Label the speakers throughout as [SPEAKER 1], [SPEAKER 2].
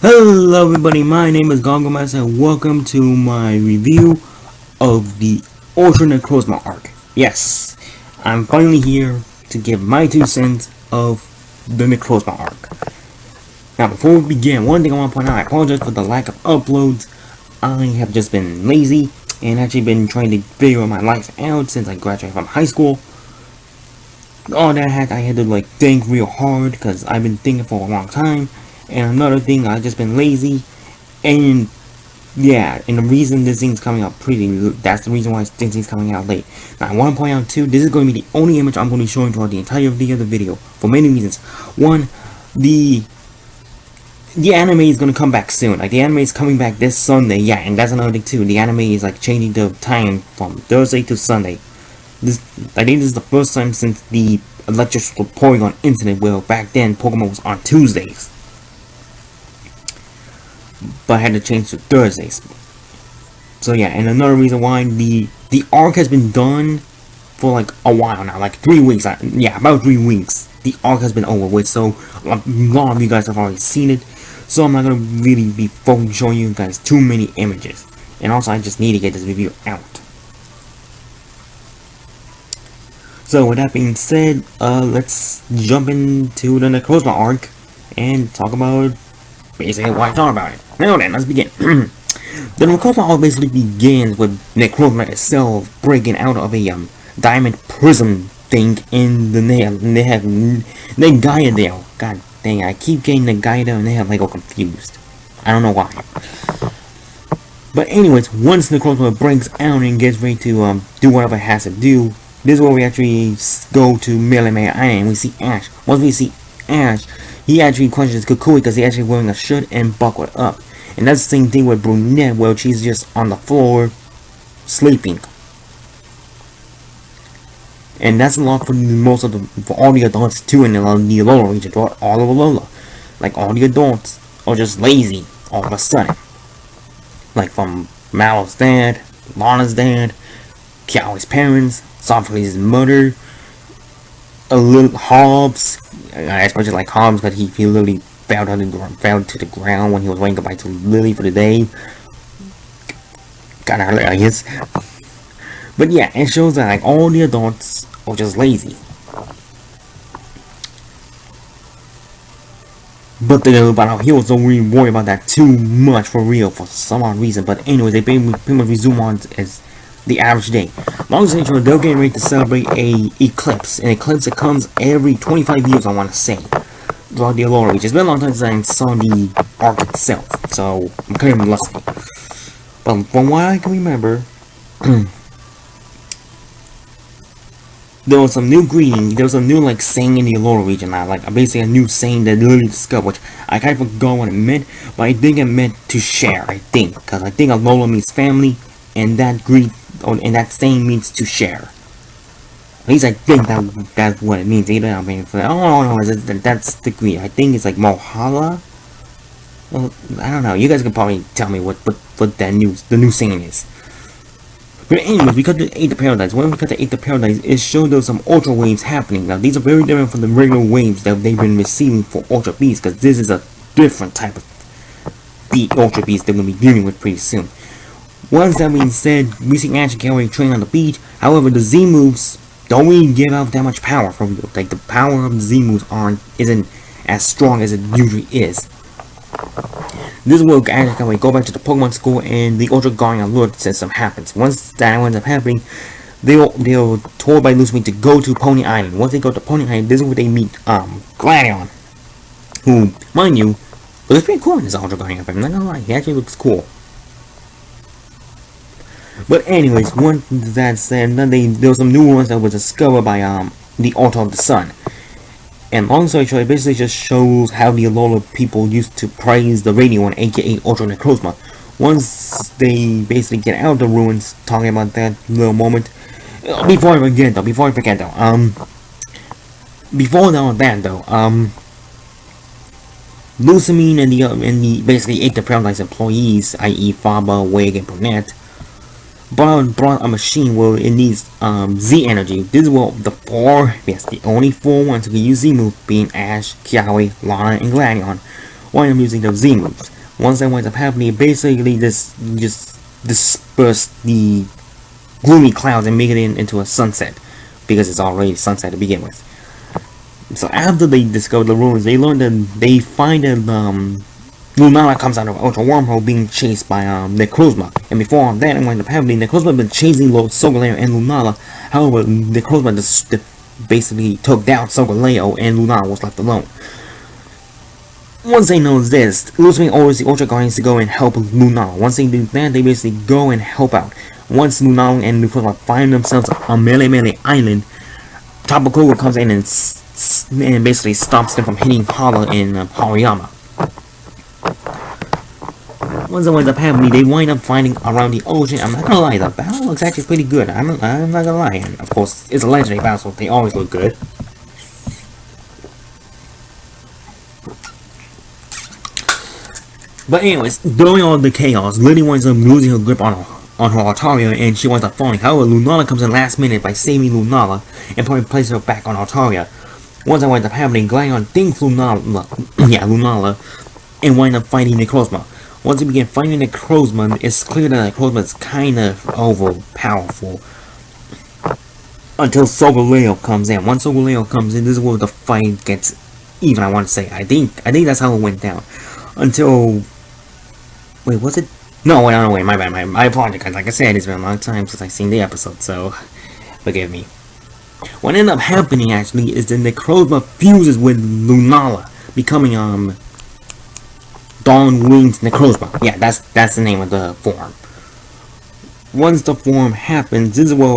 [SPEAKER 1] Hello everybody, my name is Gongomas and welcome to my review of the Ultra Necrozma arc. Yes, I'm finally here to give my 2 cents of the Necrozma arc. Now before we begin, one thing I want to point out, I apologize for the lack of uploads. I have just been lazy and actually been trying to figure my life out since I graduated from high school. All that I had to think real hard because I've been thinking for a long time. And another thing, I've just been lazy, and yeah, and the reason this thing's coming out that's the reason why this thing's coming out late. Now, I want to point out too, this is going to be the only image I'm going to be showing throughout the entirety of the video, for many reasons. One, the anime is going to come back soon. The anime is coming back this Sunday, yeah, and that's another thing too. The anime is changing the time from Thursday to Sunday. I think this is the first time since the electrical Porygon incident, where back then Pokemon was on Tuesdays, but I had to change to Thursdays. So yeah, and another reason why the arc has been done for a while now, 3 weeks. Yeah, about 3 weeks. The arc has been over with, so a lot of you guys have already seen it. So I'm not gonna really be focusing showing you guys too many images. And also, I just need to get this review out. So with that being said, let's jump into the Necrozma arc and talk about basically why I thought about it. Now then, let's begin. The Necrozma arc basically begins with Necrozma itself breaking out of a diamond prism thing in the Negaidale. God dang, I keep getting Negaidale and they have all confused. I don't know why. But anyways, once Necrozma breaks out and gets ready to do whatever it has to do, this is where we actually go to Melemea Island and we see Ash. Once we see Ash, he actually questions Kukui because he's actually wearing a shirt and buckled up. And that's the same thing with Brunette, where she's just on the floor, sleeping. And that's a lot for all the adults too in the Alola region, throughout all of Alola. All the adults are just lazy all of a sudden. From Mallow's dad, Lana's dad, Kiawe's parents, Sophocles' mother, a little Hobbs, especially Hobbs, because he literally fell to the ground when he was waiting goodbye to Lily for the day. Kinda hilarious. But yeah, it shows that all the adults are just lazy. But our heroes don't really worry about that too much for real for some odd reason. But anyways, they pretty much resume on as the average day. Long story short, they're getting ready to celebrate a eclipse. An eclipse that comes every 25 years, I want to say. Throughout the Alola region. It's been a long time since I saw the arc itself, so I'm kind of lusty. But from what I can remember, there was some new greeting, there was a new saying in the Alola region now, basically a new saying that Lily discovered, which I kind of forgot what it meant, but I think it meant to share, because I think Alola means family, and that saying means to share. At least I think that's what it means. Either I'm for no, that's the greeting. I think it's Mohala. Well, I don't know. You guys can probably tell me what the new saying is. But anyways, we got to Eighth Paradise. When we got to Eighth Paradise, it showed there was some Ultra Waves happening. Now, these are very different from the regular waves that they've been receiving for Ultra Beasts, because this is a different type of Ultra Beast they're going to be dealing with pretty soon. Once that being said, we see Ash and Kiawe train on the beach. However, the Z moves don't really give out that much power for real. The power of the Z moves isn't as strong as it usually is. This is where Ash and Kiawe go back to the Pokemon school and the Ultra Guardian Alert system happens. Once that ends up happening, they're told by Lucifer to go to Pony Island. Once they go to Pony Island, this is where they meet Gladion, who, mind you, looks pretty cool in his Ultra Guardian. I'm not gonna lie, he actually looks cool. But anyways, once that said, there was some new ones that was discovered by the Altar of the Sun. And long story short, it basically just shows how the Alola people used to praise the Radio One, aka Ultra Necrozma. Once they basically get out of the ruins, talking about that little moment. Before I forget though, before all that though, Lucamine and the basically Eighth Paradise employees, i.e. Faba, Wig, and Brunette, brought a machine where it needs Z energy. This is what the only 4 ones who can use Z move, being Ash, Kiawe, Lana, and Gladion. wind up using those Z moves. Once that winds up happening, basically this just disperse the gloomy clouds and make it into a sunset, because it's already sunset to begin with. So after they discover the ruins, they learn that they find that Lunala comes out of Ultra Wormhole being chased by Necrozma. And before that, it winds up happening, Necrozma had been chasing Solgaleo and Lunala. However, Necrozma just basically took down Solgaleo and Lunala was left alone. Once they know this, Luzbane orders the Ultra Guardians to go and help Lunala. Once they do that, they basically go and help out. Once Lunala and Necrozma find themselves on Melee Island, Tabakura comes in and basically stops them from hitting Hala in Hariyama. Once that winds up happening, they wind up fighting around the ocean. I'm not gonna lie, the battle looks actually pretty good. I'm not gonna lie. And of course, it's a legendary battle, so they always look good. But anyways, during all the chaos, Lily winds up losing her grip on her Altaria, and she winds up falling. However, Lunala comes in last minute by saving Lunala and probably places her back on Altaria. Once that winds up happening, Glion thinks Lunala, and wind up fighting Necrozma. Once they begin fighting Necrozma, it's clear that Necrozma is kind of overpowerful. Until Solgaleo comes in. Once Solgaleo comes in, this is where the fight gets even, I want to say. I think that's how it went down. Until... Wait, was it? No, wait, my bad, I apologize. Like I said, it's been a long time since I've seen the episode, so forgive me. What ended up happening, actually, is that Necrozma fuses with Lunala, becoming, Dawn Wings Necrozma. Yeah, that's the name of the form. Once the form happens, this is where,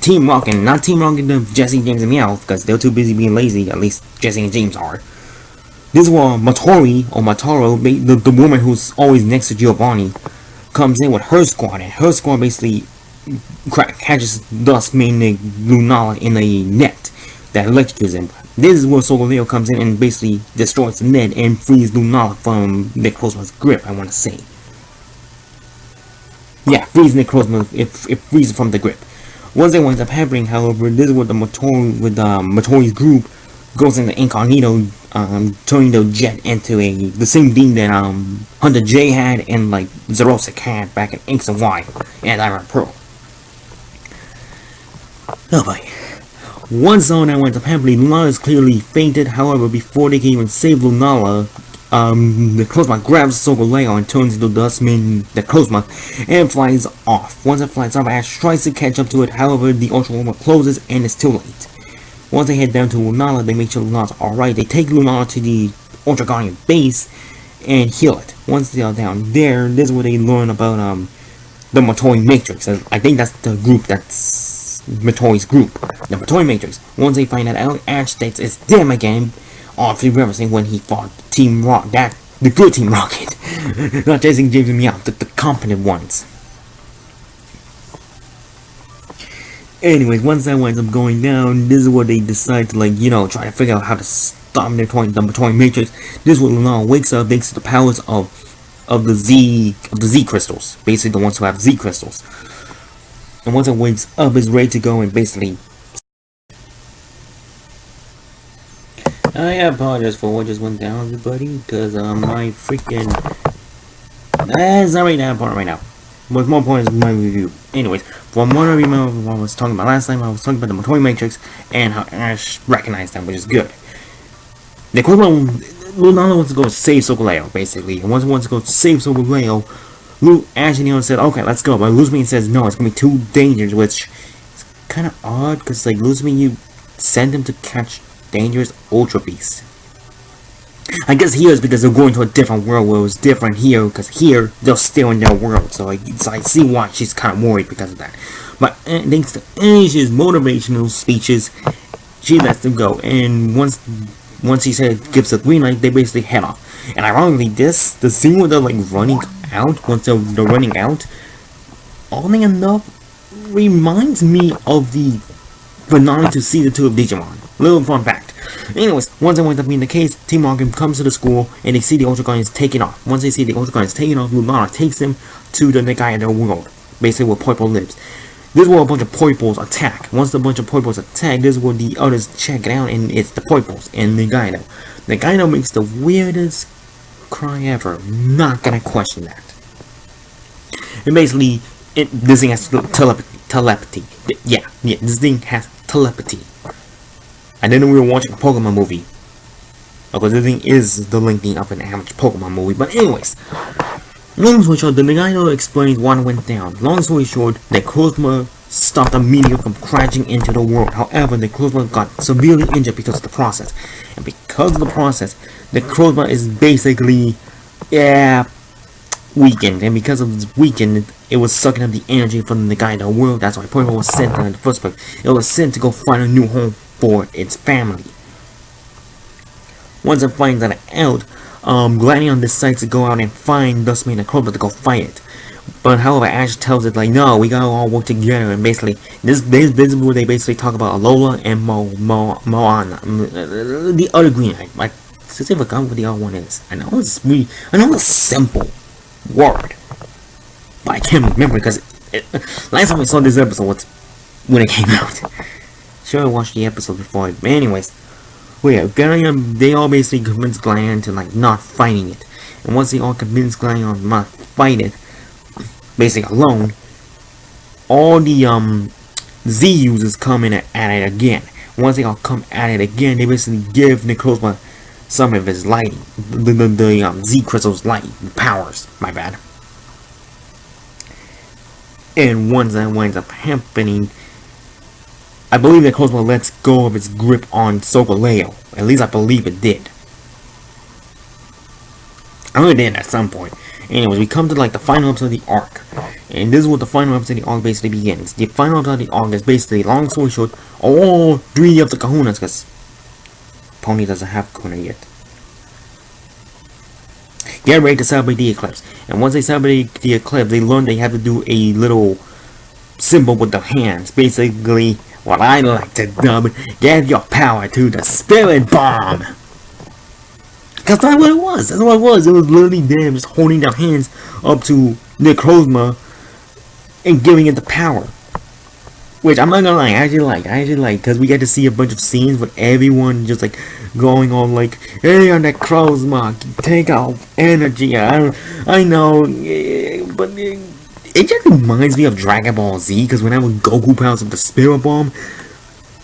[SPEAKER 1] Team Rocket, not Team Rocket of Jesse, James, and Meowth, because they're too busy being lazy, at least Jesse and James are. This is where Matori, or Mataro, the woman who's always next to Giovanni, comes in with her squad, and her squad basically catches thus meaning Lunala in a net that electrocutes him. This is where Solgaleo comes in and basically destroys the net and frees Lunala from Necrozma's grip, I want to say. Yeah, frees Necrozma, it frees from the grip. Once that winds up happening, however, this is where the Matori's group goes into Incognito, turning the jet into the same beam that Hunter J had and like Zerosic had back in Inks of Y and Iron Pearl. Oh boy. Once all that went up happening, Lunala is clearly fainted. However, before they can even save Lunala, Necrozma grabs Solgaleo and turns into Dustman Necrozma and flies off. Once it flies off, Ash tries to catch up to it. However, the Ultra Wormhole closes and it's too late. Once they head down to Lunala, they make sure Lunala's alright. They take Lunala to the Ultra Guardian base and heal it. Once they are down there, this is where they learn about the Matori Matrix. I think that's the group that's Matori's group, the Matori Matrix. Once they find that out, Ash states it's them again, obviously referencing when he fought Team Rock, the good Team Rocket, not chasing James and Meowth, the competent ones. Anyways, once that winds up going down, this is where they decide to try to figure out how to stop the Matori Matrix. This is where Lunala wakes up thanks to the powers of the Z crystals, basically the ones who have Z crystals. And once it wakes up, it's ready to go and basically... I apologize for what just went down, everybody, because my freaking... That's not right now, important right now. What's more important is my review. Anyways, from what I remember what I was talking about last time, I was talking about the Matori Matrix and how Ash recognized them, which is good. Lunala wants to go save Solgaleo, basically. And once he wants to go save Solgaleo, Ash and Neon said, okay, let's go. But Luzbane says, no, it's going to be too dangerous, which is kind of odd, because, Luzbane, you send him to catch dangerous Ultra Beasts. I guess here is because they're going to a different world where it was different here, because here, they're still in their world. So I see why she's kind of worried because of that. But thanks to Ash's motivational speeches, she lets them go. And once he gives the green light, they basically head off. And ironically, the scene where they're running out, once they're running out, oddly enough, reminds me of the finale to season 2 of Digimon. Little fun fact. Anyways, once that winds up being the case, Team Rocket comes to the school and they see the Ultra Guardians taking off. Once they see the Ultra Guardians taking off, Lunala takes them to the guy in their world, basically where Poipo lives. This is where a bunch of Poipos attack. Once the bunch of Poipos attack, this is where the others check it out, and it's the Poipos and the Gyno. The Gyno makes the weirdest cry ever. Not gonna question that. And basically, this thing has telepathy. Yeah, this thing has telepathy. I didn't know we were watching a Pokemon movie. Because this thing is the linking of an average Pokemon movie. But anyways, long story short, the Nagato explains what went down. Long story short, Necrozma stopped a meteor from crashing into the world. However, Necrozma got severely injured because of the process. And because of the process, Necrozma is basically, weakened. And because of its weakened, it was sucking up the energy from the Nagato world. That's why Pokemon was sent there in the first place. It was sent to go find a new home for its family. Once it finds that out, Gladion decides to go out and find Dustman and Necrozma to go fight it. But however, Ash tells it like, no, we gotta all work together. And basically, this is where they basically talk about Alola and Moana, the other green. I since I forgot what the other one is. I know it's a simple word, but I can't remember because last time I saw this episode was when it came out. Sure, I watched the episode before it, but anyways. Well, yeah, Gladion, they all basically convinced Gladion to like not fighting it, and once they all convinced Gladion to not fight it, basically alone, all the Z users come in at it again. Once they all come at it again, they basically give Necrozma some of his lighting, the Z crystal's light powers. My bad. And once that winds up happening, I believe that Necrozma lets go of its grip on Solgaleo. At least I believe it did. I know it did at some point. Anyways, we come to like the final episode of the arc. And this is what the final episode of the arc basically begins. The final episode of the arc is basically, long story short, all three of the kahunas, because Pony doesn't have kahuna yet, get ready to celebrate the eclipse. And once they celebrate the eclipse, they learn they have to do a little symbol with their hands. Basically, what I like to dub, give your power to the Spirit Bomb. Because that's what it was. That's what it was. It was literally them just holding their hands up to Necrozma and giving it the power. Which I'm not gonna lie, I actually like, because we get to see a bunch of scenes with everyone just like going on like, hey, on Necrozma, take out energy. I know, but it just reminds me of Dragon Ball Z, because whenever Goku powers up the Spirit Bomb,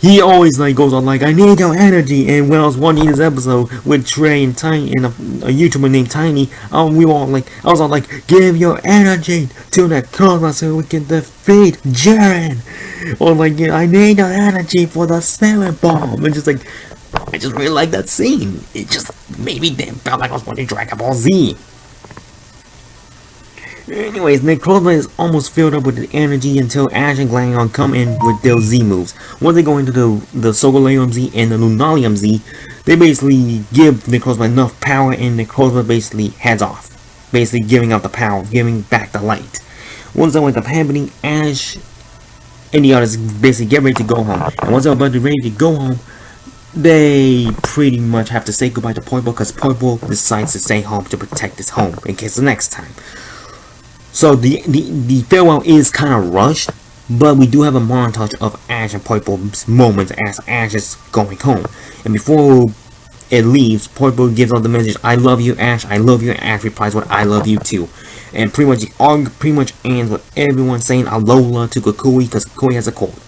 [SPEAKER 1] he always like goes on like, I need your energy. And when I was watching this episode with Trey and Tiny and a YouTuber named Tiny, we were all like, I was all like, give your energy to Necrozma so we can defeat Jiren. Or like, yeah, I need your energy for the Spirit Bomb. And just like, I just really like that scene. It just made me damn felt like I was watching Dragon Ball Z. Anyways, Necrozma is almost filled up with the energy until Ash and Gladion come in with their Z moves. Once they go into the Solgaleo Z and the Lunalium Z, they basically give Necrozma enough power and Necrozma basically heads off. Basically giving up the power, giving back the light. Once that went up happening, Ash and the others basically get ready to go home. And once they're about to ready to go home, they pretty much have to say goodbye to Poipo because Poipo decides to stay home to protect his home in case the next time. So the farewell is kind of rushed, but we do have a montage of Ash and Poipo's moments as Ash is going home. And before it leaves, Poipo gives out the message, I love you, Ash, I love you, and Ash replies with, I love you too. And pretty much the arc pretty much ends with everyone saying Alola to Kukui because Kukui has a cold.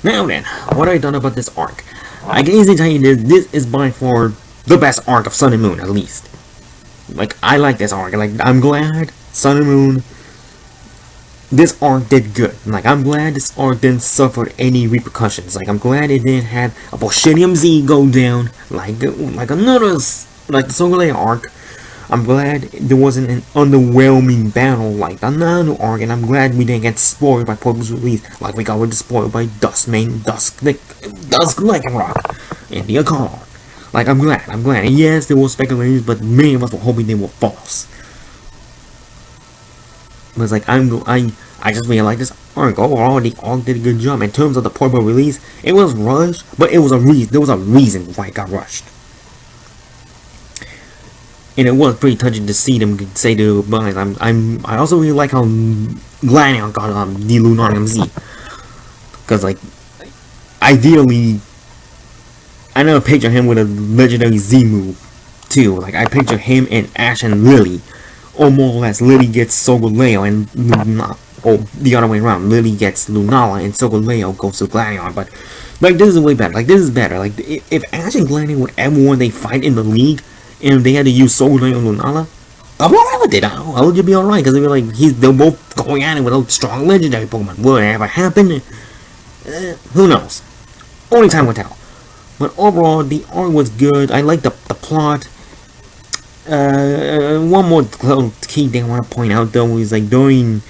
[SPEAKER 1] Now then, what have I done about this arc? I can easily tell you this is by far the best arc of Sun and Moon, at least. Like, I like this arc. Like, I'm glad Sun and Moon, this arc did good. Like, I'm glad this arc didn't suffer any repercussions. Like, I'm glad it didn't have a Bolshinium Z go down like the Solgaleo arc. I'm glad there wasn't an underwhelming battle like the Nano arc, and I'm glad we didn't get spoiled by Poipo's release like we got spoiled by Dusk Lycanroc and the Akon arc. Like, I'm glad. And yes, there were speculations, but many of us were hoping they were false. But it's like, I just really like this arc. Overall, the arc did a good job. In terms of the Poipo release, it was rushed, but there was a reason why it got rushed. And it was pretty touching to see them say their goodbyes. I also really like how Gladion got the Lunarium Z. Because, like, ideally, I never picture him with a legendary Z move two. Like I picture him and Ash and Lily, or more or less Lily gets Solgaleo and or the other way around. Lily gets Lunala and Solgaleo goes to Gladion. But like this is way better. Like this is better. Like if Ash and Gladion would ever won they fight in the league, and they had to use Solgaleo and Lunala, I'm alright with it. I would just be alright because they'd be like they're both going at it with a strong legendary Pokemon. Will it ever happen? Who knows? Only time will tell. But overall, the art was good. I like the plot. One more key thing I want to point out though is like during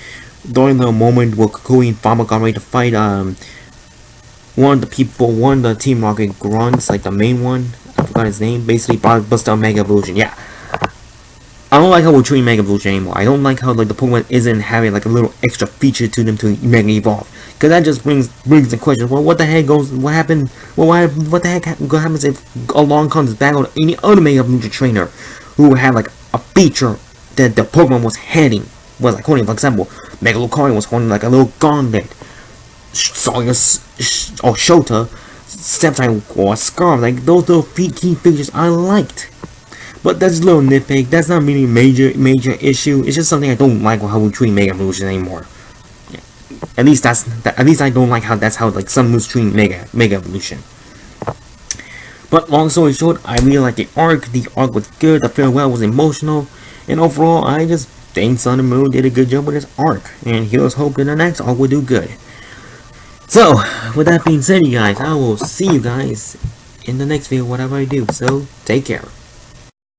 [SPEAKER 1] the moment where Kukui and Fama got ready to fight, one of the Team Rocket grunts, like the main one, I forgot his name, basically bust out Mega Evolution. Yeah. I don't like how we're treating Mega Evolution anymore. I don't like how like the Pokemon isn't having like a little extra feature to them to Mega Evolve. Cause that just brings the question. Well, what the heck what happened? Well, what the heck happens if along comes back on any other Mega Evolution trainer who had like a feature that the Pokemon was like holding? For example, Mega Lucario was holding like a little gauntlet. Sawyer or Shota, Steptide or Scarf. Like those little key features I liked. But that's a little nitpick. That's not really major issue. It's just something I don't like how we treat Mega Evolution anymore. Yeah. At least I don't like how that's how like some moves treat Mega Evolution. But long story short, I really like the arc. The arc was good. The farewell was emotional, and overall, I just think Sun and Moon did a good job with this arc. And here's hoping the next arc will do good. So, with that being said, you guys, I will see you guys in the next video, whatever I do. So, take care.